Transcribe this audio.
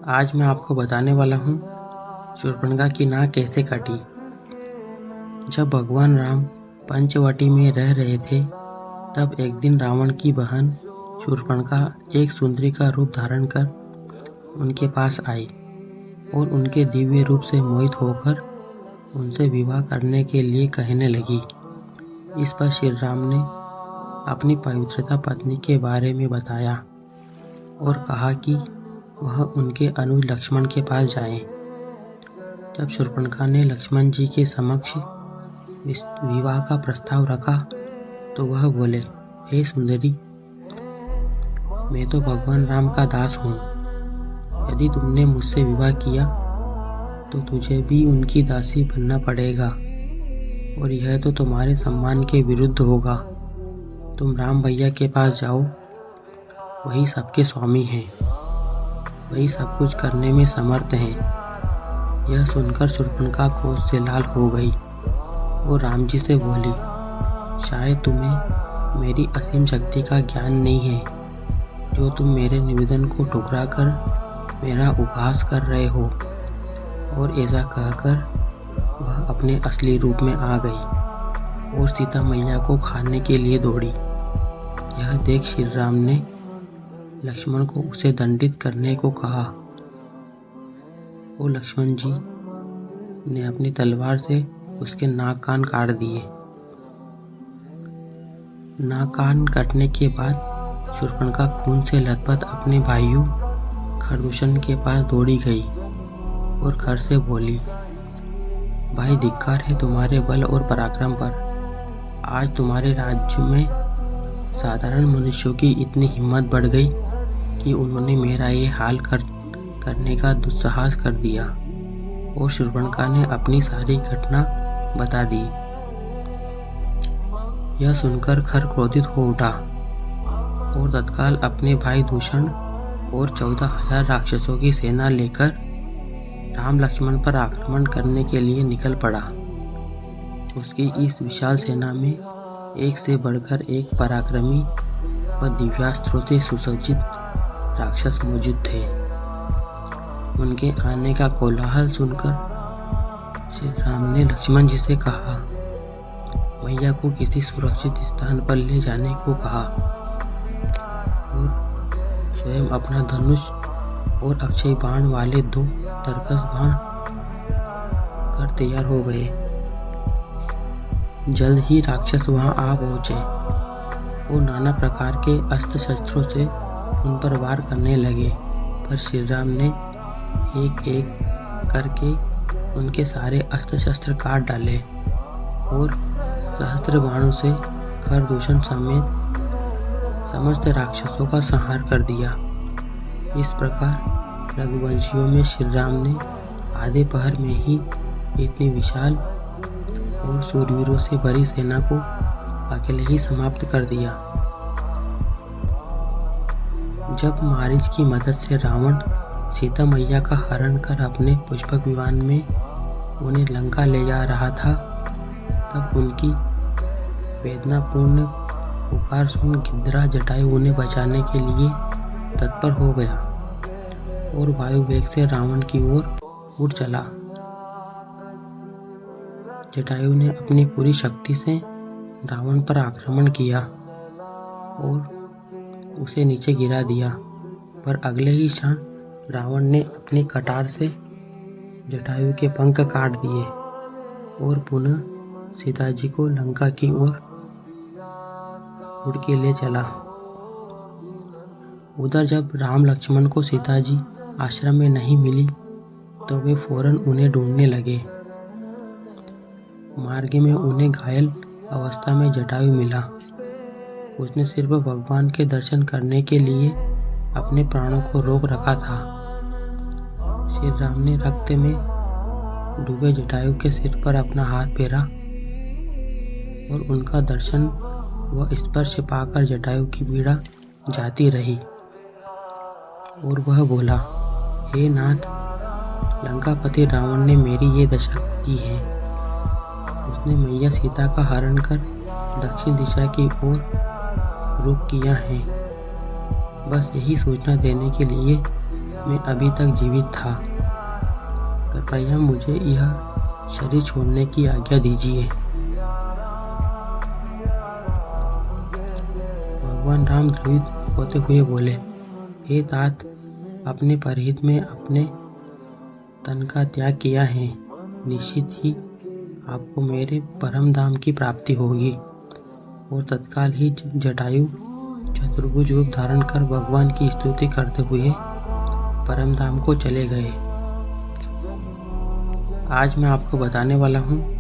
आज मैं आपको बताने वाला हूँ शूर्पणखा की नाक कैसे कटी। जब भगवान राम पंचवटी में रह रहे थे तब एक दिन रावण की बहन शूर्पणखा एक सुंदरी का रूप धारण कर उनके पास आई और उनके दिव्य रूप से मोहित होकर उनसे विवाह करने के लिए कहने लगी। इस पर श्री राम ने अपनी पवित्रता पत्नी के बारे में बताया और कहा कि वह उनके अनुज लक्ष्मण के पास जाएं। जब शूर्पणखा ने लक्ष्मण जी के समक्ष विवाह का प्रस्ताव रखा तो वह बोले, हे सुंदरी, मैं तो भगवान राम का दास हूँ। यदि तुमने मुझसे विवाह किया तो तुझे भी उनकी दासी बनना पड़ेगा और यह तो तुम्हारे सम्मान के विरुद्ध होगा। तुम राम भैया के पास जाओ, वही सबके स्वामी हैं, वही सब कुछ करने में समर्थ हैं। यह सुनकर शूर्पणखा क्रोध से लाल हो गई और राम जी से बोली, शायद तुम्हें मेरी असीम शक्ति का ज्ञान नहीं है, जो तुम मेरे निवेदन को ठुकरा कर मेरा उपहास कर रहे हो। और ऐसा कहकर वह अपने असली रूप में आ गई और सीता मैया को खाने के लिए दौड़ी। यह देख श्री राम ने लक्ष्मण को उसे दंडित करने को कहा और लक्ष्मण जी ने अपनी तलवार से उसके नाक कान काट दिए। नाक कान कटने के बाद शूर्पणखा खून से लथपथ अपने भाइयों खरदूषण के पास दौड़ी गई और घर से बोली, भाई, धिक्कार है तुम्हारे बल और पराक्रम पर। आज तुम्हारे राज्य में साधारण मनुष्यों की इतनी हिम्मत बढ़ गई कि उन्होंने मेरा ये हाल करने का दुस्साहस कर दिया। और शूर्पणखा ने अपनी सारी घटना बता दी। यह सुनकर खर क्रोधित हो उठा और तत्काल अपने भाई दूषण और 14,000 राक्षसों की सेना लेकर राम लक्ष्मण पर आक्रमण करने के लिए निकल पड़ा। उसकी इस विशाल सेना में एक से बढ़कर एक पराक्रमी व दिव्यास्त्रों से सुसज्जित राक्षस मौजूद थे। उनके आने का कोलाहल सुनकर श्री राम ने लक्ष्मण जी से कहा, मैया को किसी सुरक्षित स्थान पर ले जाने को कहा और स्वयं अपना धनुष और अक्षय बाण वाले 2 तरकस बाण कर तैयार हो गए। जल्द ही राक्षस वहां आ पहुंचे और नाना प्रकार के अस्त्र शस्त्रों से उन पर वार करने लगे, पर श्री राम ने एक एक करके उनके सारे अस्त्र शस्त्र काट डाले और सहस्त्र बाणों से खरदूषण समेत समस्त राक्षसों का संहार कर दिया। इस प्रकार रघुवंशियों में श्री राम ने आधे पहर में ही इतनी विशाल और शूरवीरों से भरी सेना को अकेले ही समाप्त कर दिया। जब मारीच की मदद से रावण सीता मैया का हरण कर अपने पुष्पक विमान में उन्हें लंका ले जा रहा था, तब उनकी वेदनापूर्ण पुकार सुन गिद्धरा जटायु उन्हें बचाने के लिए तत्पर हो गया और वायु वेग से रावण की ओर उड़ चला। जटायु ने अपनी पूरी शक्ति से रावण पर आक्रमण किया और उसे नीचे गिरा दिया, पर अगले ही क्षण रावण ने अपनी कटार से जटायु के पंख काट दिए और पुनः सीता जी को लंका की ओर उड़ के ले चला। उधर जब राम लक्ष्मण को सीता जी आश्रम में नहीं मिली तो वे फौरन उन्हें ढूंढने लगे। मार्ग में उन्हें घायल अवस्था में जटायु मिला। उसने सिर्फ भगवान के दर्शन करने के लिए अपने प्राणों को रोक रखा था। श्री राम ने रक्त में डूबे जटायु के सिर पर अपना हाथ फेरा और उनका दर्शन व स्पर्श पाकर जटायु की पीड़ा जाती रही और वह बोला, हे नाथ, लंकापति रावण ने मेरी ये दशा की है। उसने मैया सीता का हरण कर दक्षिण दिशा की ओर रुख किया है। बस यही सूचना देने के लिए मैं अभी तक जीवित था। कृपया मुझे यह शरीर छोड़ने की आज्ञा दीजिए। भगवान राम द्रवित होते हुए बोले, हे तात, अपने परहित में अपने तन का त्याग किया है। निश्चित ही आपको मेरे परम धाम की प्राप्ति होगी। और तत्काल ही जटायु चतुर्भुज रूप धारण कर भगवान की स्तुति करते हुए परम धाम को चले गए। आज मैं आपको बताने वाला हूँ